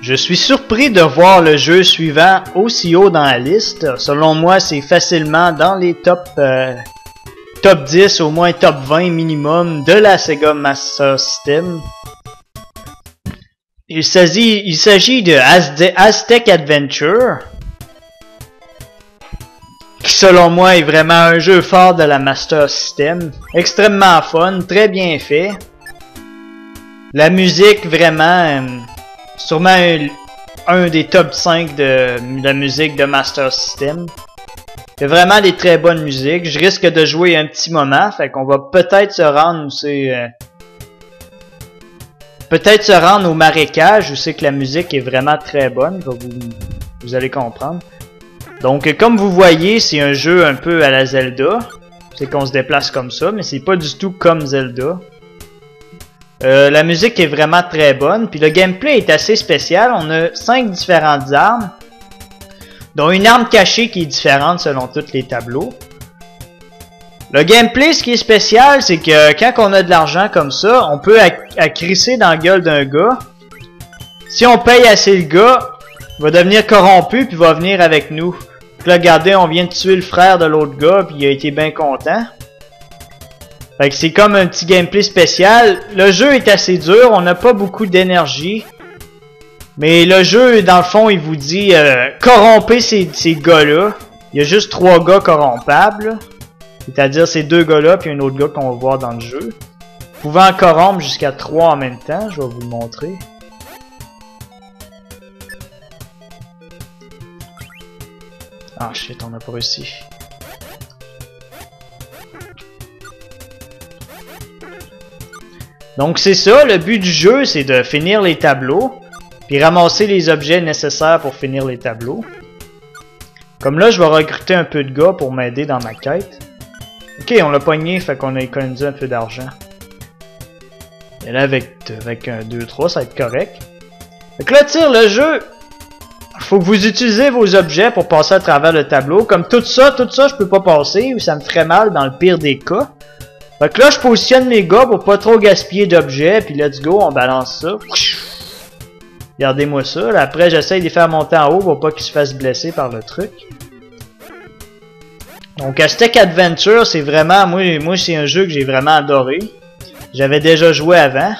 Je suis surpris de voir le jeu suivant aussi haut dans la liste. Selon moi, c'est facilement dans les top 10, au moins top 20 minimum de la Sega Master System. Il s'agit de Aztec Adventure, qui selon moi est vraiment un jeu fort de la Master System. Extrêmement fun, très bien fait. La musique vraiment... sûrement un des top 5 de la musique de Master System. Il y a vraiment des très bonnes musiques. Je risque de jouer un petit moment, fait qu'on va peut-être se rendre où c'est... peut-être se rendre au marécage où c'est que la musique est vraiment très bonne. Vous allez comprendre. Donc comme vous voyez, c'est un jeu un peu à la Zelda. C'est qu'on se déplace comme ça, mais c'est pas du tout comme Zelda. La musique est vraiment très bonne, puis le gameplay est assez spécial. On a 5 différentes armes, dont une arme cachée qui est différente selon tous les tableaux. Le gameplay, ce qui est spécial, c'est que quand on a de l'argent comme ça, on peut crisser dans la gueule d'un gars. Si on paye assez le gars, il va devenir corrompu puis va venir avec nous. Donc là, regardez, on vient de tuer le frère de l'autre gars puis il a été bien content. Fait que c'est comme un petit gameplay spécial. Le jeu est assez dur, on n'a pas beaucoup d'énergie. Mais le jeu, dans le fond, il vous dit corrompez ces gars-là. Il y a juste 3 gars corrompables. C'est-à-dire ces 2 gars-là puis un autre gars qu'on va voir dans le jeu. Vous pouvez en corrompre jusqu'à 3 en même temps, je vais vous le montrer. Ah shit, on n'a pas réussi. Donc c'est ça, le but du jeu, c'est de finir les tableaux, puis ramasser les objets nécessaires pour finir les tableaux. Comme là, je vais recruter un peu de gars pour m'aider dans ma quête. Ok, on l'a pogné, fait qu'on a économisé un peu d'argent. Et là, avec un 2-3, ça va être correct. Fait que là, tire le jeu. Faut que vous utilisez vos objets pour passer à travers le tableau. Comme tout ça, je peux pas passer, ou ça me ferait mal dans le pire des cas. Fait que là, je positionne mes gars pour pas trop gaspiller d'objets, puis let's go, on balance ça. Regardez-moi ça. Là, après, j'essaye de les faire monter en haut pour pas qu'ils se fassent blesser par le truc. Donc, Aztec Adventure, c'est vraiment... Moi c'est un jeu que j'ai vraiment adoré. J'avais déjà joué avant.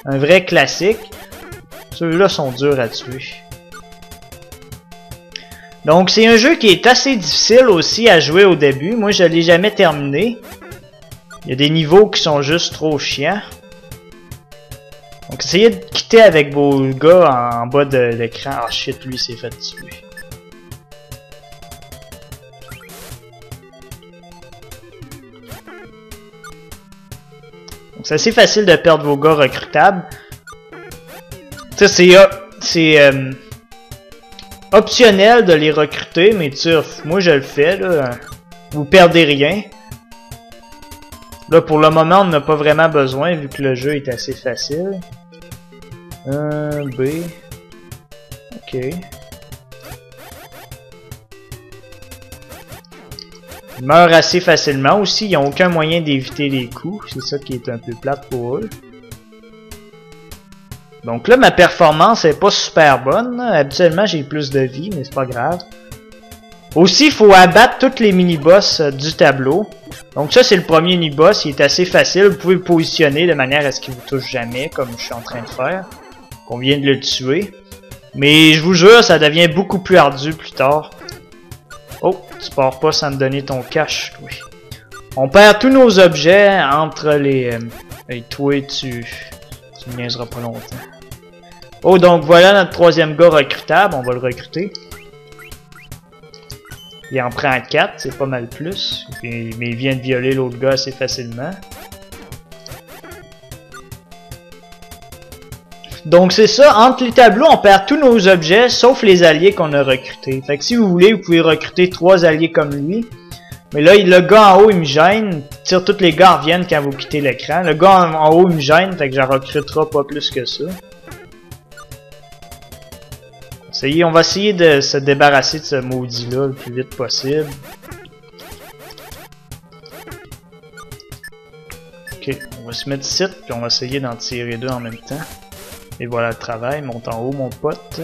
Un vrai classique. Ceux-là sont durs à tuer. Donc, c'est un jeu qui est assez difficile aussi à jouer au début. Moi, je l'ai jamais terminé. Il y a des niveaux qui sont juste trop chiants. Donc, essayez de quitter avec vos gars en bas de l'écran. Ah shit, lui, il s'est fait tuer. Donc, c'est assez facile de perdre vos gars recrutables. Ça, c'est optionnel de les recruter, mais moi, je le fais, là. Vous perdez rien. Là, pour le moment, on n'a pas vraiment besoin, vu que le jeu est assez facile. B. Ok. Ils meurent assez facilement aussi. Ils n'ont aucun moyen d'éviter les coups. C'est ça qui est un peu plate pour eux. Donc là, ma performance est pas super bonne. Habituellement, j'ai plus de vie, mais c'est pas grave. Aussi, il faut abattre tous les mini-boss du tableau. Donc ça, c'est le premier mini-boss. Il est assez facile. Vous pouvez le positionner de manière à ce qu'il vous touche jamais, comme je suis en train de faire. On vient de le tuer. Mais je vous jure, ça devient beaucoup plus ardu plus tard. Oh, tu pars pas sans me donner ton cash, toi. On perd tous nos objets entre les... Hey, toi, tu me niaiseras pas longtemps. Oh, donc voilà notre troisième gars recrutable. On va le recruter. Il en prend 4, c'est pas mal plus. Mais il vient de violer l'autre gars assez facilement. Donc c'est ça, entre les tableaux, on perd tous nos objets, sauf les alliés qu'on a recrutés. Fait que si vous voulez, vous pouvez recruter 3 alliés comme lui. Mais là, le gars en haut, il me gêne. Tous les gars reviennent quand vous quittez l'écran. Le gars en haut, il me gêne, fait que j'en recrutera pas plus que ça. On va essayer de se débarrasser de ce maudit-là le plus vite possible. Ok, on va se mettre ici, puis on va essayer d'en tirer 2 en même temps. Et voilà le travail, monte en haut mon pote.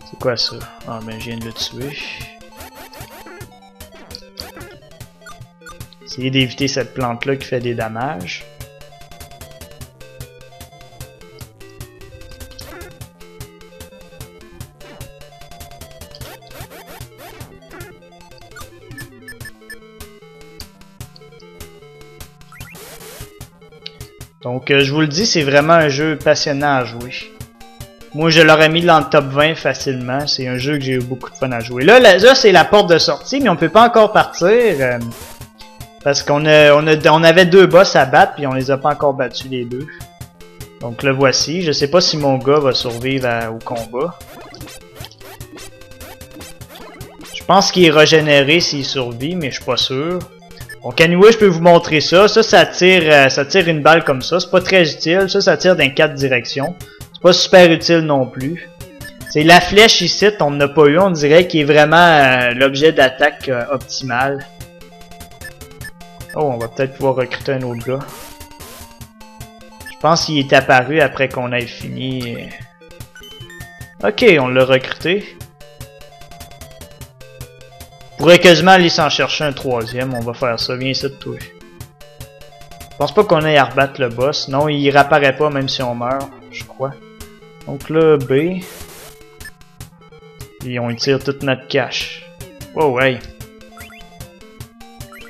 C'est quoi ça? Ah ben je viens de le tuer. Essayez d'éviter cette plante là qui fait des dommages. Donc je vous le dis, c'est vraiment un jeu passionnant à jouer. Moi je l'aurais mis dans le top 20 facilement, c'est un jeu que j'ai eu beaucoup de fun à jouer. Là c'est la porte de sortie, mais on peut pas encore partir. Parce qu'on avait 2 boss à battre, puis on les a pas encore battus les 2. Donc le voici, je sais pas si mon gars va survivre au combat. Je pense qu'il est régénéré s'il survit, mais je suis pas sûr. Donc anyway, je peux vous montrer ça. Ça tire une balle comme ça. C'est pas très utile. Ça tire dans 4 directions. C'est pas super utile non plus. C'est la flèche ici, on n'a pas eu. On dirait qu'il est vraiment l'objet d'attaque optimal. Oh, on va peut-être pouvoir recruter un autre gars. Je pense qu'il est apparu après qu'on ait fini. Ok, on l'a recruté. On pourrait quasiment aller s'en chercher un 3e. On va faire ça. Viens ici de toi. Je pense pas qu'on ait à rebattre le boss. Non, il réapparaît pas même si on meurt, je crois. Donc là, B. Et on tire toute notre cash. Oh, ouais.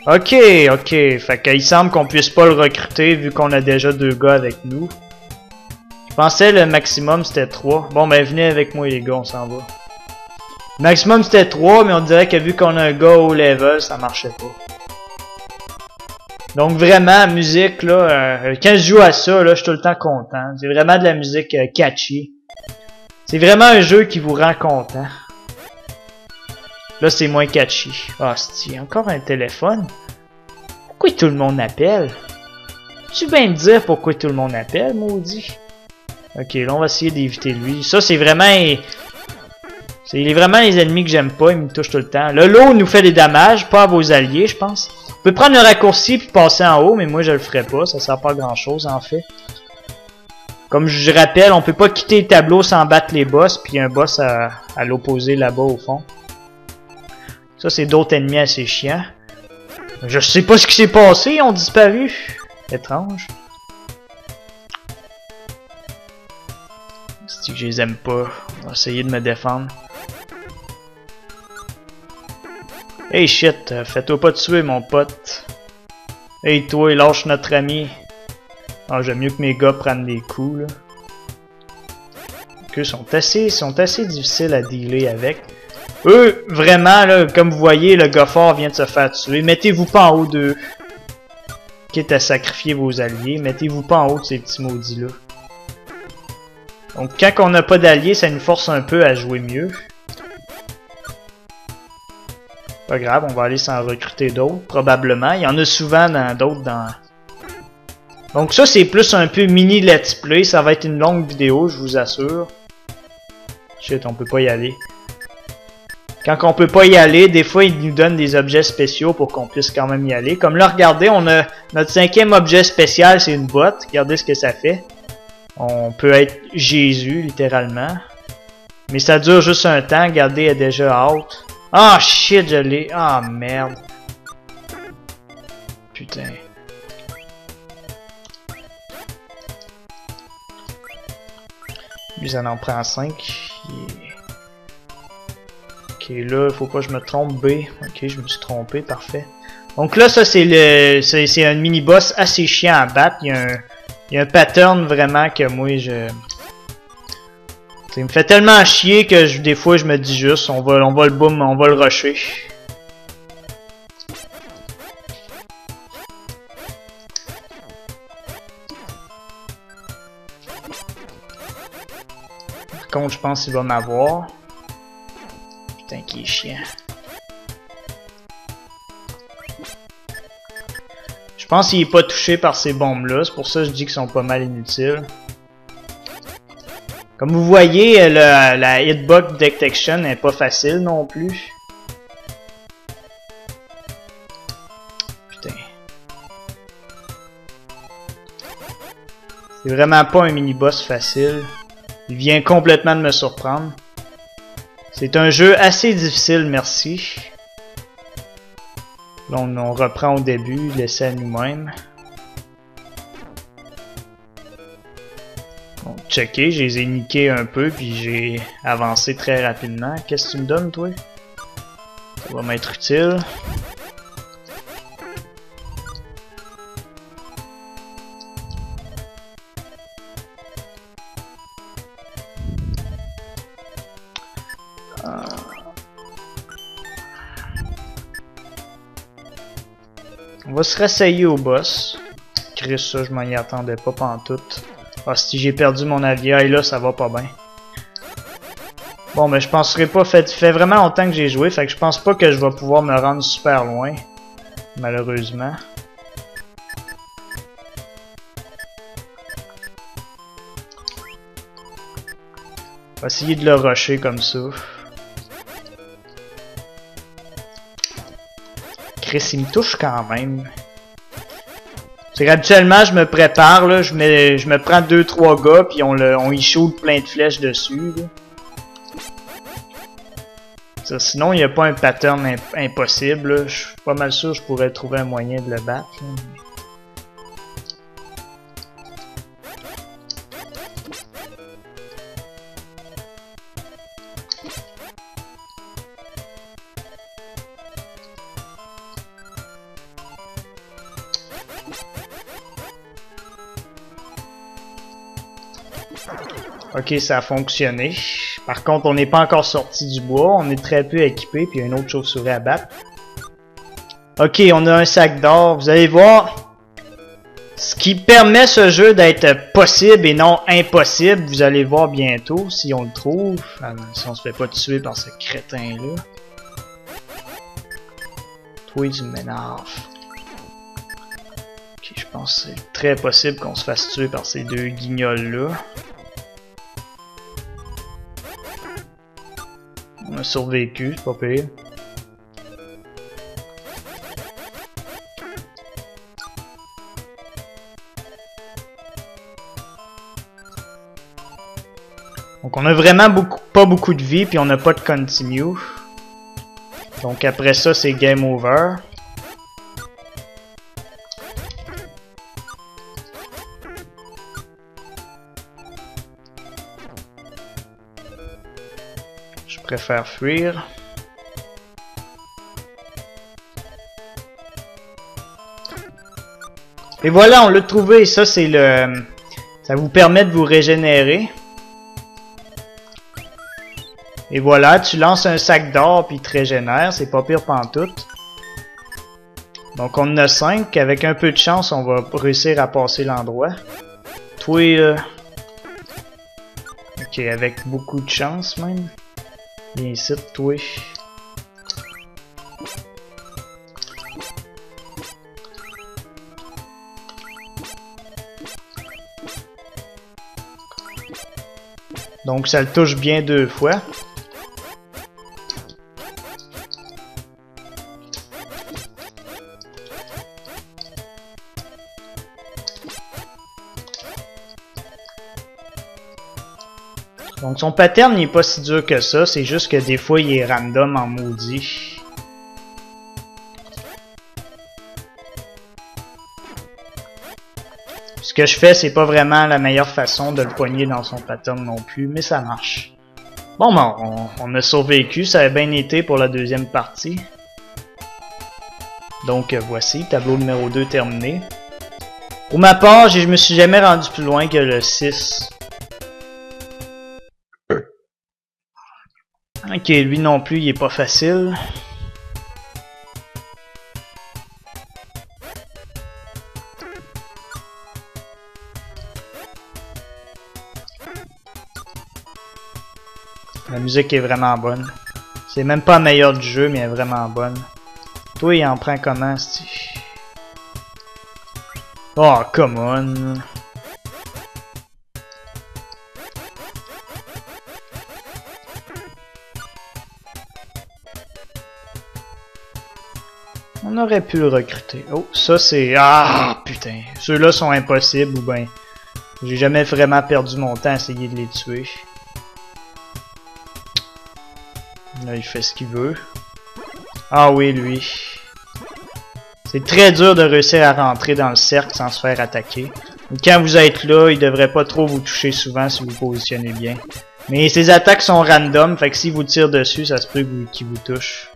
Ok. Fait qu'il semble qu'on puisse pas le recruter vu qu'on a déjà 2 gars avec nous. Je pensais le maximum c'était 3. Bon, ben venez avec moi les gars, on s'en va. Le maximum c'était 3, mais on dirait que vu qu'on a un gars au level, ça marchait pas. Donc vraiment, musique, là, quand je joue à ça, là, je suis tout le temps content. C'est vraiment de la musique catchy. C'est vraiment un jeu qui vous rend content. Là, c'est moins catchy. Ah, c'est encore un téléphone. Pourquoi tout le monde appelle? Tu viens me dire pourquoi tout le monde appelle, maudit? Ok, là, on va essayer d'éviter lui. Ça, c'est vraiment... C'est vraiment les ennemis que j'aime pas, ils me touchent tout le temps. Là, l'eau nous fait des dommages, pas à vos alliés, je pense. Vous pouvez prendre le raccourci puis passer en haut, mais moi je le ferai pas, ça sert pas à grand chose en fait. Comme je rappelle, on peut pas quitter le tableau sans battre les boss, puis il y a un boss à l'opposé là-bas au fond. Ça c'est d'autres ennemis assez chiants. Je sais pas ce qui s'est passé, ils ont disparu. Étrange. C'est que je les aime pas. On va essayer de me défendre. Hey shit, fais-toi pas tuer mon pote. Hey toi, lâche notre ami. Ah, j'aime mieux que mes gars prennent des coups là. Eux sont assez difficiles à dealer avec. Eux, vraiment là, comme vous voyez, le gars fort vient de se faire tuer. Mettez-vous pas en haut d'eux. Quitte à sacrifier vos alliés, mettez-vous pas en haut de ces petits maudits là. Donc quand on n'a pas d'alliés, ça nous force un peu à jouer mieux. Pas grave, on va aller s'en recruter d'autres, probablement. Il y en a souvent d'autres dans... Donc ça, c'est plus un peu mini let's play. Ça va être une longue vidéo, je vous assure. Shit, on peut pas y aller. Quand on peut pas y aller, des fois, ils nous donnent des objets spéciaux pour qu'on puisse quand même y aller. Comme là, regardez, on a notre 5e objet spécial, c'est une botte. Regardez ce que ça fait. On peut être Jésus, littéralement. Mais ça dure juste un temps. Regardez, elle est déjà out. Ah, shit, je l'ai. Ah, merde. Putain. Lui, ça en prend 5. Ok, là, faut pas que je me trompe. B. Ok, je me suis trompé. Parfait. Donc là, ça, c'est un mini-boss assez chiant à battre. Il y a un pattern vraiment que moi, il me fait tellement chier que des fois je me dis juste on va le boom, on va le rusher. Par contre, je pense qu'il va m'avoir. Putain, qui est chiant. Je pense qu'il est pas touché par ces bombes là, c'est pour ça que je dis qu'ils sont pas mal inutiles. Comme vous voyez, la hitbox detection n'est pas facile non plus. Putain. C'est vraiment pas un mini-boss facile. Il vient complètement de me surprendre. C'est un jeu assez difficile, merci. Là, on reprend au début, laissé à nous-mêmes. Bon, checker, je les ai niqués un peu, puis j'ai avancé très rapidement. Qu'est-ce que tu me donnes, toi? Ça va m'être utile. On va se rassayer au boss. Chris, ça, je m'en y attendais pas pantoute. Ah, si j'ai perdu mon aviaille là, ça va pas bien. Bon, mais je penserai pas. Fait vraiment longtemps que j'ai joué, fait que je pense pas que je vais pouvoir me rendre super loin. Malheureusement. On va essayer de le rusher comme ça. Chris, il me touche quand même. C'est qu'habituellement, je me prépare, là, je me prends 2-3 gars, puis on y shoot plein de flèches dessus. Là. Ça, sinon, il n'y a pas un pattern impossible. Là. Je suis pas mal sûr que je pourrais trouver un moyen de le battre. Là. Ok, ça a fonctionné. Par contre, on n'est pas encore sorti du bois. On est très peu équipé. Puis il y a une autre chauve-souris à battre. Ok, on a un sac d'or. Vous allez voir. Ce qui permet ce jeu d'être possible et non impossible. Vous allez voir bientôt si on le trouve. Si on se fait pas tuer par ce crétin-là. Toi, tu m'énerves. Ok, je pense que c'est très possible qu'on se fasse tuer par ces deux guignols-là. On a survécu, c'est pas pire. Donc on a vraiment pas beaucoup de vie, puis on n'a pas de continue. Donc après ça, c'est game over. Je préfère fuir. Et voilà, on l'a trouvé. Ça, c'est le... Ça vous permet de vous régénérer. Et voilà, tu lances un sac d'or puis il te régénère. C'est pas pire pantoute. Donc on en a 5. Avec un peu de chance, on va réussir à passer l'endroit. Toi... Ok, avec beaucoup de chance même. Viens ici, toi. Donc ça le touche bien 2 fois. Donc son pattern n'est pas si dur que ça, c'est juste que des fois il est random en maudit. Ce que je fais, c'est pas vraiment la meilleure façon de le poigner dans son pattern non plus, mais ça marche. Bon, on a survécu, ça a bien été pour la deuxième partie. Donc voici, tableau numéro 2 terminé. Pour ma part, je me suis jamais rendu plus loin que le 6. Ok, lui non plus, il est pas facile. La musique est vraiment bonne. C'est même pas la meilleure du jeu, mais elle est vraiment bonne. Toi, il en prend comment, Steve? Oh, come on! On aurait pu le recruter. Oh, ça c'est... Ah, putain. Ceux-là sont impossibles ou ben... J'ai jamais vraiment perdu mon temps à essayer de les tuer. Là, il fait ce qu'il veut. Ah oui, lui. C'est très dur de réussir à rentrer dans le cercle sans se faire attaquer. Et quand vous êtes là, il devrait pas trop vous toucher souvent si vous positionnez bien. Mais ses attaques sont random, fait que s'il vous tire dessus, ça se peut qu'il vous touche.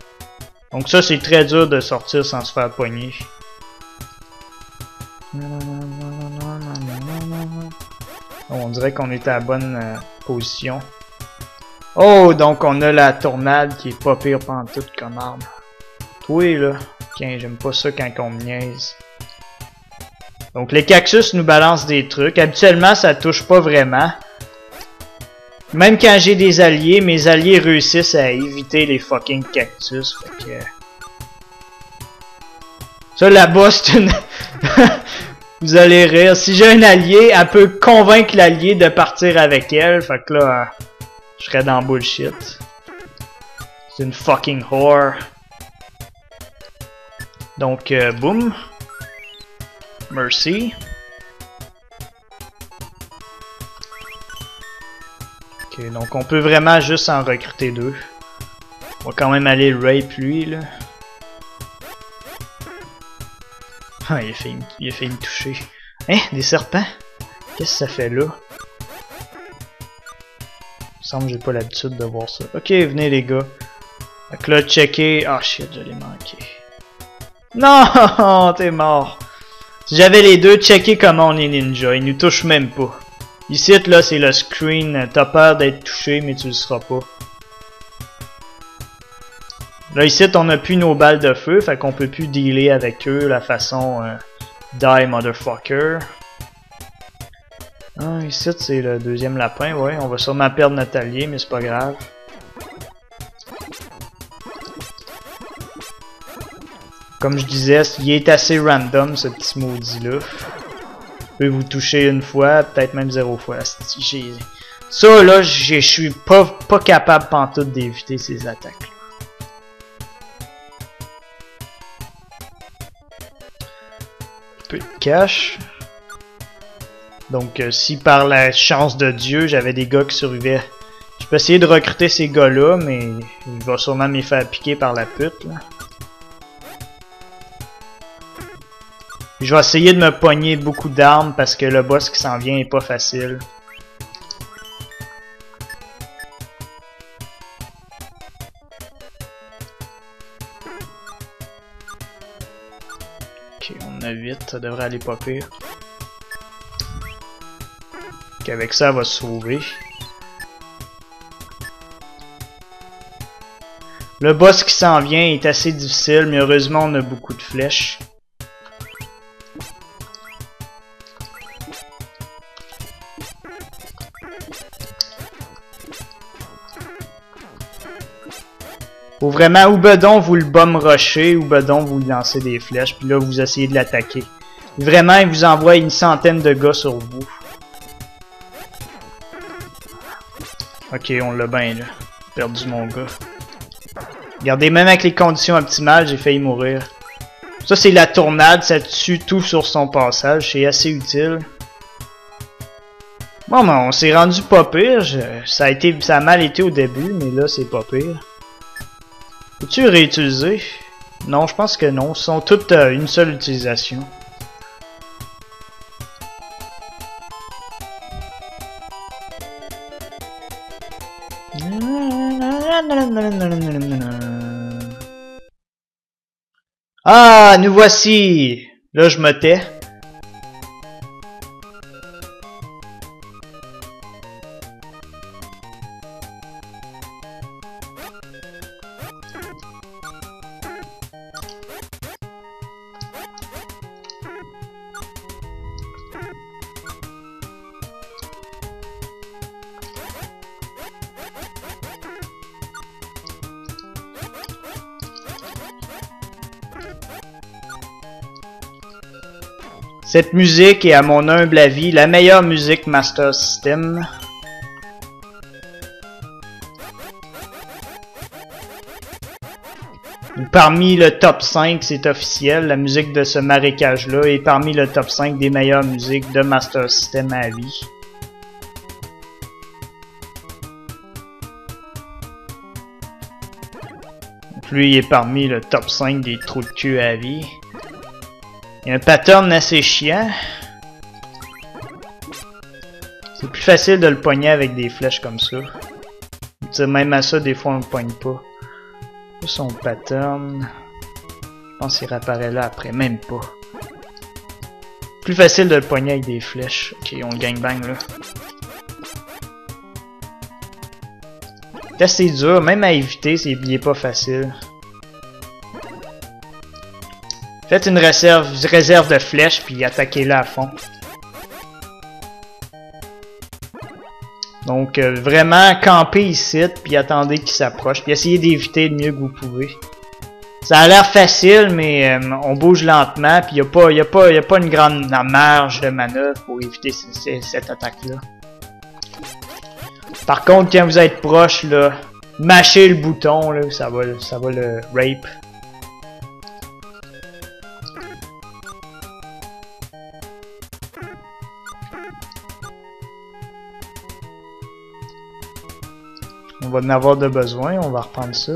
Donc ça, c'est très dur de sortir sans se faire pogner. Oh, on dirait qu'on est à la bonne position. Oh, donc on a la tornade qui est pas pire pantoute comme arme. Toi là, tiens, j'aime pas ça quand on me niaise. Donc les cactus nous balancent des trucs. Habituellement, ça touche pas vraiment. Même quand j'ai des alliés, mes alliés réussissent à éviter les fucking cactus. Fait que... Ça là-bas, c'est une... Vous allez rire. Si j'ai un allié, elle peut convaincre l'allié de partir avec elle. Fait que là, je serais dans bullshit. C'est une fucking whore. Donc, boum. Merci. Ok, donc on peut vraiment juste en recruter deux. On va quand même aller rape lui, là. Ah, il a failli me toucher. Hein? Des serpents? Qu'est-ce que ça fait là? Il me semble que j'ai pas l'habitude de voir ça. Ok, venez les gars. Donc là, checker. Ah shit, je l'ai manqué. Non! T'es mort. Si j'avais les deux, checker comment on est ninja. Ils nous touchent même pas. Ici, là, c'est le screen. T'as peur d'être touché, mais tu le seras pas. Là, ici, on a plus nos balles de feu, fait qu'on peut plus dealer avec eux la façon die motherfucker. Ah, ici, c'est le deuxième lapin, ouais. On va sûrement perdre notre allié, mais c'est pas grave. Comme je disais, il est assez random, ce petit maudit-là. Peut vous toucher une fois, peut-être même 0 fois. Ça, là, je suis pas capable pantoute d'éviter ces attaques-là. Peu de cash. Donc, si par la chance de Dieu, j'avais des gars qui survivaient, je peux essayer de recruter ces gars-là, mais il va sûrement me faire piquer par la pute, là. Je vais essayer de me pogner beaucoup d'armes parce que le boss qui s'en vient est pas facile. Ok, on a 8, ça devrait aller pas pire. Qu'avec ça, elle va se sauver. Le boss qui s'en vient est assez difficile, mais heureusement on a beaucoup de flèches. Faut vraiment, ou bedon vous le bomb rusher, ou bedon vous lancez des flèches, puis là vous essayez de l'attaquer. Vraiment, il vous envoie une centaine de gars sur vous. Ok, on l'a bien là. Perdu mon gars. Regardez, même avec les conditions optimales, j'ai failli mourir. Ça c'est la tornade, ça tue tout sur son passage, c'est assez utile. Bon, ben, on s'est rendu pas pire, ça a mal été au début, mais là c'est pas pire. Peux-tu réutiliser? Non, je pense que non. Ils sont toutes une seule utilisation. Ah, nous voici! Là, je me tais. Cette musique est à mon humble avis la meilleure musique Master System. Parmi le top 5, c'est officiel, la musique de ce marécage-là est parmi le top 5 des meilleures musiques de Master System à vie. Donc lui, il est parmi le top 5 des trous de cul à vie. Il y a un pattern assez chiant. C'est plus facile de le pogner avec des flèches comme ça. T'sais, même à ça, des fois, on le pogne pas. Son pattern. Je pense qu'il réapparaît là après, même pas. Plus facile de le pogner avec des flèches. Ok, on le gangbang là. C'est assez dur, même à éviter, il est pas facile. Faites une réserve de flèches, puis attaquez-le à fond. Donc, vraiment, campez ici, puis attendez qu'il s'approche, puis essayez d'éviter le mieux que vous pouvez. Ça a l'air facile, mais on bouge lentement, puis il n'y a pas une grande marge de manœuvre pour éviter cette attaque-là. Par contre, quand vous êtes proche, là, mâchez le bouton, là, ça va le rape. On va en avoir de besoin, on va reprendre ça.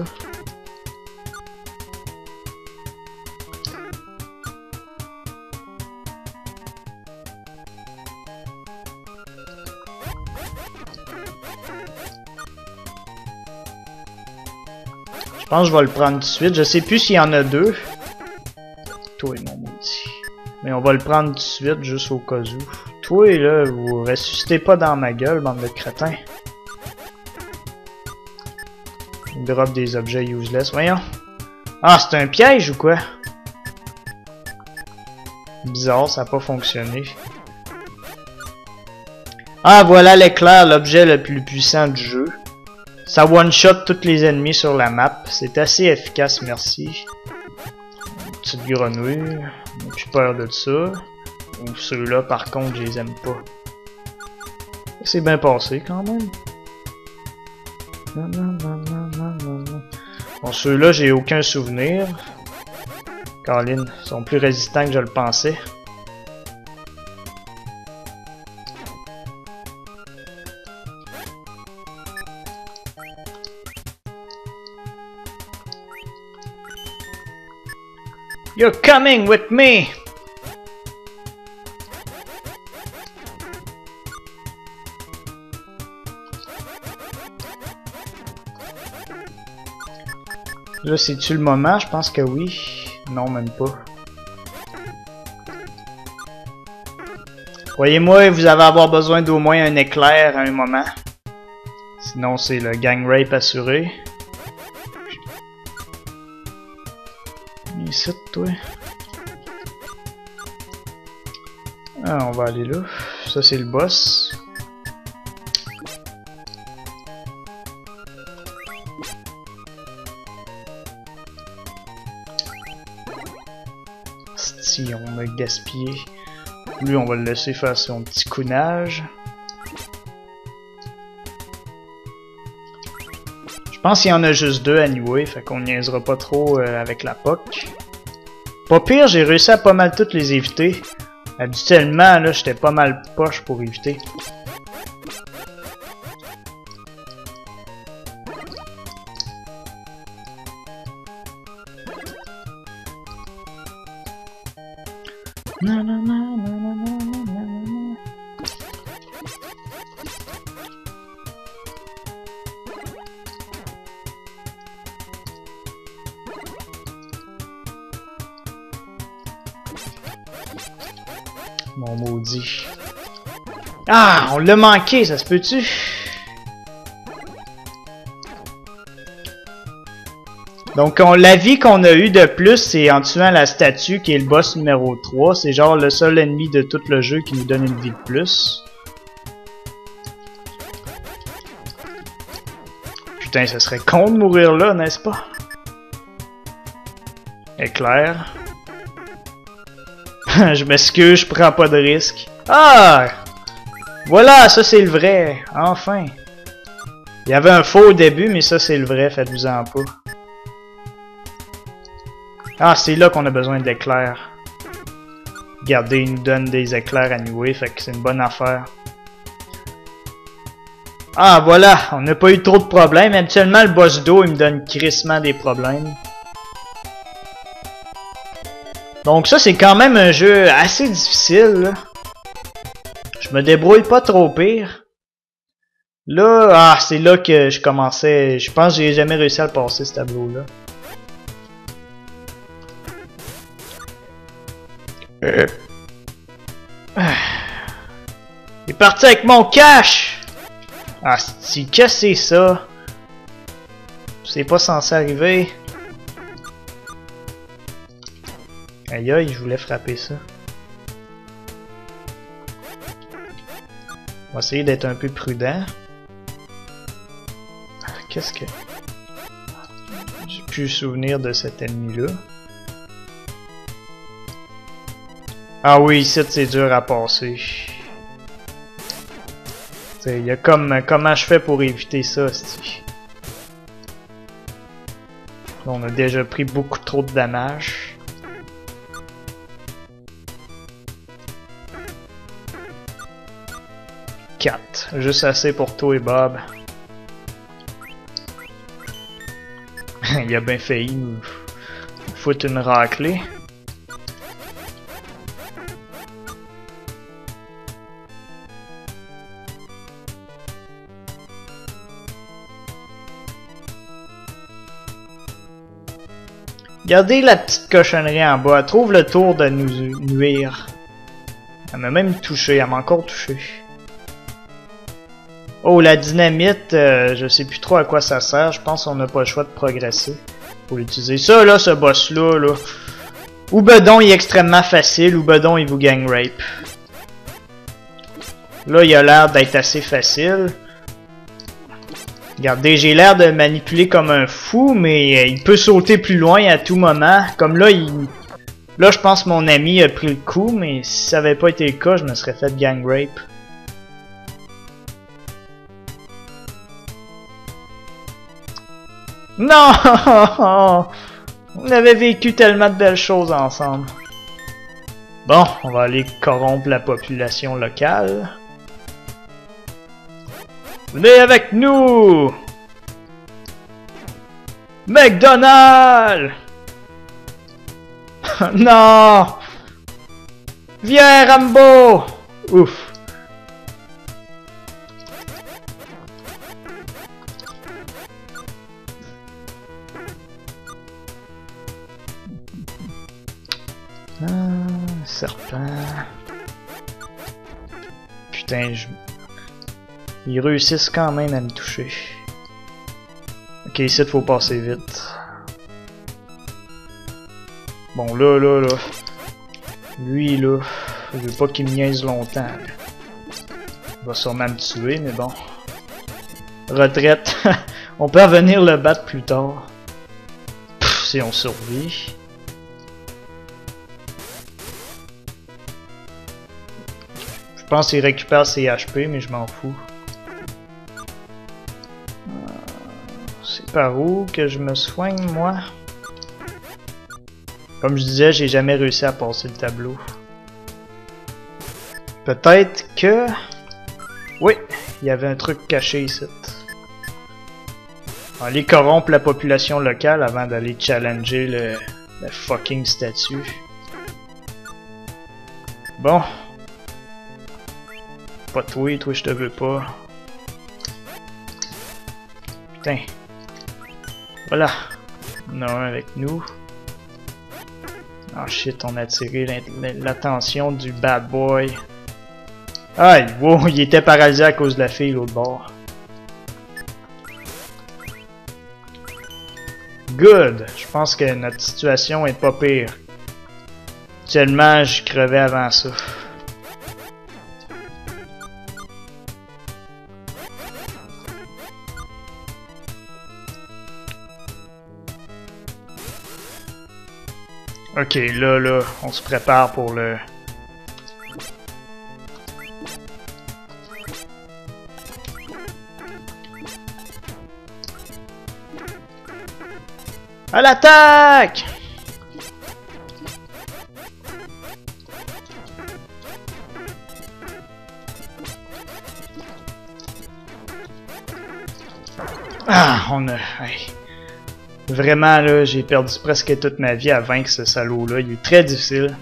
Je pense que je vais le prendre tout de suite. Je sais plus s'il y en a deux. Toi, mon maudit. Mais on va le prendre tout de suite, juste au cas où. Toi, là, vous ressuscitez pas dans ma gueule, bande de crétins. Il drop des objets useless. Voyons. Ah, c'est un piège ou quoi? Bizarre, ça n'a pas fonctionné. Ah, voilà l'éclair, l'objet le plus puissant du jeu. Ça one-shot tous les ennemis sur la map. C'est assez efficace, merci. Une petite grenouille. J'ai plus peur de ça. Ceux-là, par contre, je les aime pas. C'est bien passé quand même. Bon, ceux-là, j'ai aucun souvenir. Colin, ils sont plus résistants que je le pensais. You're coming with me! Là, c'est-tu le moment? Je pense que oui. Non, même pas. Croyez-moi, vous allez avoir besoin d'au moins un éclair à un moment. Sinon, c'est le gang rape assuré. Ici, toi. Ah, on va aller là. Ça, c'est le boss. Si on a gaspillé. Lui, on va le laisser faire son petit counage. Je pense qu'il y en a juste deux anyway, fait qu'on niaisera pas trop avec la POC. Pas pire, j'ai réussi à pas mal toutes les éviter. Habituellement, là, j'étais pas mal poche pour éviter. Mon maudit. Ah, on l'a manqué, ça se peut-tu? Donc, la vie qu'on a eu de plus, c'est en tuant la statue qui est le boss numéro 3. C'est genre le seul ennemi de tout le jeu qui nous donne une vie de plus. Putain, ça serait con de mourir là, n'est-ce pas? Éclair. Je m'excuse, je prends pas de risque. Ah! Voilà, ça c'est le vrai. Enfin. Il y avait un faux au début, mais ça c'est le vrai, faites-vous-en pas. Ah, c'est là qu'on a besoin d'éclairs. Regardez, il nous donne des éclairs à nouer, fait que c'est une bonne affaire. Ah, voilà, on n'a pas eu trop de problèmes. Habituellement, le boss d'eau, il me donne crissement des problèmes. Donc ça, c'est quand même un jeu assez difficile, là. Je me débrouille pas trop pire. Là, ah, c'est là que je commençais... Je pense que j'ai jamais réussi à le passer, ce tableau-là. Il est parti avec mon cash! Ah, qu'est-ce que c'est ça? C'est pas censé arriver. Aïe aïe, je voulais frapper ça. On va essayer d'être un peu prudent. Qu'est-ce que... J'ai plus le souvenir de cet ennemi-là. Ah oui, ici c'est dur à passer. Il y a comme... Comment je fais pour éviter ça, c'ti? On a déjà pris beaucoup trop de dommages. Juste assez pour toi et Bob. Il a bien failli nous foutre une raclée. Regardez la petite cochonnerie en bas. Elle trouve le tour de nous nuire. Elle m'a même touché. Elle m'a encore touché. Oh, la dynamite, je sais plus trop à quoi ça sert. Je pense qu'on n'a pas le choix de progresser pour l'utiliser. Ça, là, ce boss-là, là. Ou bedon, il est extrêmement facile, ou bedon, il vous gang rape. Là, il a l'air d'être assez facile. Regardez, j'ai l'air de manipuler comme un fou, mais il peut sauter plus loin à tout moment. Comme là, là, je pense que mon ami a pris le coup, mais si ça avait pas été le cas, je me serais fait gang rape. Non! On avait vécu tellement de belles choses ensemble. Bon, on va aller corrompre la population locale. Venez avec nous! McDonald's! Non! Viens, Rambo! Ouf! Serpent. Putain, ils réussissent quand même à me toucher. Ok, ici il faut passer vite. Bon, là. Lui, là, je veux pas qu'il me niaise longtemps. Il va sûrement me tuer, mais bon. Retraite. On peut revenir le battre plus tard. Pff, si on survit. Je pense qu'il récupère ses HP, mais je m'en fous. C'est par où que je me soigne, moi? Comme je disais, j'ai jamais réussi à passer le tableau. Peut-être que... Oui, il y avait un truc caché ici. Aller corrompre la population locale avant d'aller challenger le fucking statue. Bon. Pas toi je te veux pas. Putain. Voilà. On a un avec nous. Ah shit, on a attiré l'attention du bad boy. Aïe, wow, il était paralysé à cause de la fille l'autre bord. Good! Je pense que notre situation est pas pire. Actuellement, je crevais avant ça. Ok, là, on se prépare pour le... À l'attaque! Ah, on a... Hey. Vraiment, là, j'ai perdu presque toute ma vie à vaincre ce salaud-là. Il est très difficile.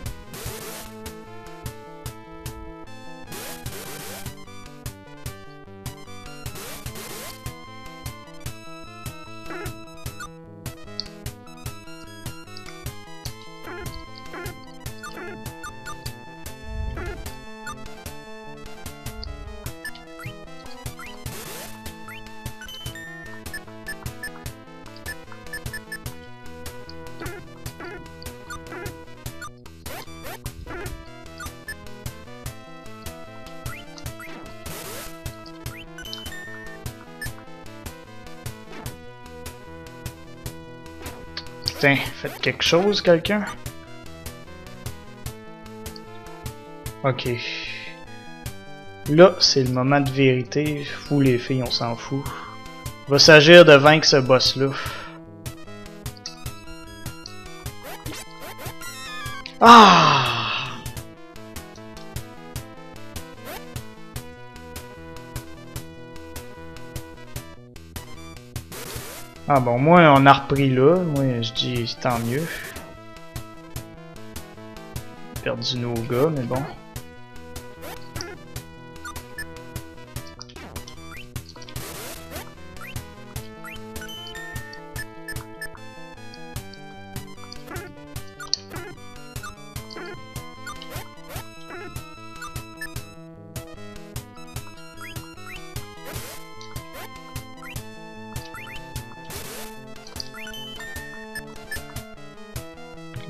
Putain, faites quelque chose, quelqu'un? Ok. Là, c'est le moment de vérité. Vous les filles, on s'en fout. Il va s'agir de vaincre ce boss-là. Ah! Ah bon, moi on a repris là. Moi je dis tant mieux. Perdu nos gars, mais bon.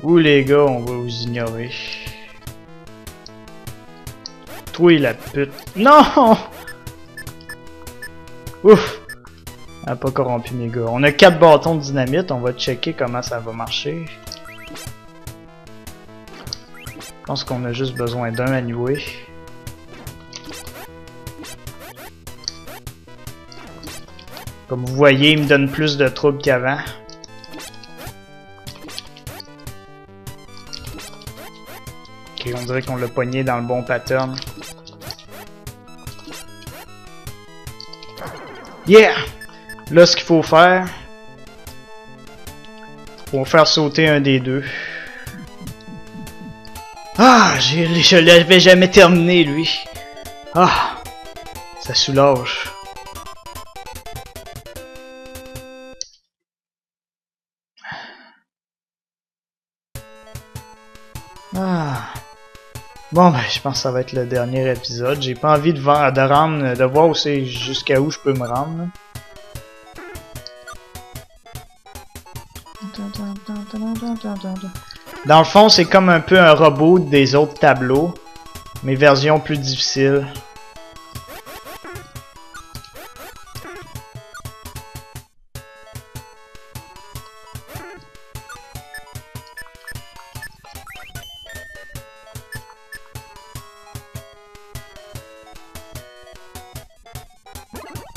Vous les gars, on va vous ignorer. Toi la pute. Non! Ouf! Elle a pas corrompu mes gars. On a 4 bâtons de dynamite, on va checker comment ça va marcher. Je pense qu'on a juste besoin d'un anyway. Comme vous voyez, il me donne plus de troubles qu'avant. Ok, on dirait qu'on l'a pogné dans le bon pattern. Yeah! Là, ce qu'il faut faire, faut faire sauter un des deux. Ah! Je l'avais jamais terminé, lui. Ah! Ça soulage. Ah! Bon, ben, je pense que ça va être le dernier épisode. J'ai pas envie de voir où c'est jusqu'à où je peux me rendre. Dans le fond, c'est comme un peu un robot des autres tableaux, mais version plus difficile.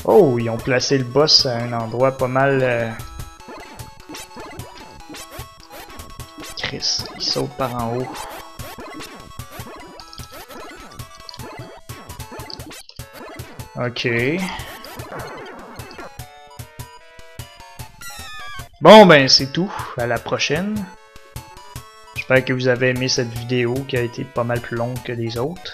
Oh, ils ont placé le boss à un endroit pas mal... Chris, il saute par en haut. Ok. Bon, ben c'est tout. À la prochaine. J'espère que vous avez aimé cette vidéo qui a été pas mal plus longue que les autres.